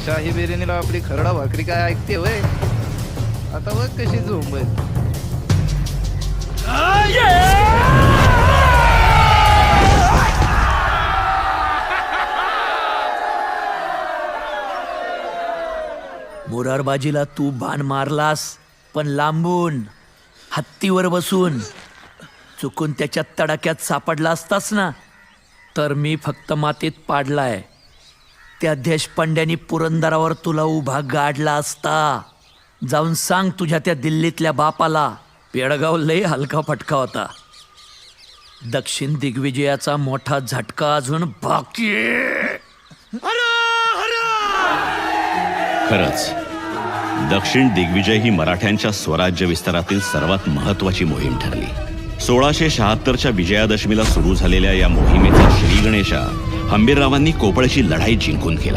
शाही बिर्याणीला आपली खरडा भाकरी काय ऐकते वय. आता बघ कशी झोंबल. मोरारबाजीला तू बाण मारलास, पण लांबून हत्तीवर बसून. चुकून त्याच्या तडाक्यात सापडला असतास ना, तर मी फक्त मातीत पाडलाय. त्या देशपांड्यानी पुरंदरावर तुला उभा गाडला असता. जाऊन सांग तुझ्या त्या दिल्लीतल्या बापाला, पेडगाव लय हलका फटका होता. दक्षिण दिग्विजयाचा मोठा झटका अजून बाकी आहे. खरंच दक्षिण दिग्विजय ही मराठ्यांच्या स्वराज्य विस्तारातील सर्वात महत्वाची मोहीम ठरली. 1676च्या विजयादशमीला सुरू झालेल्या या मोहिमेचा श्री गणेशा हंबीररावांनी कोपळची लढाई जिंकून केला.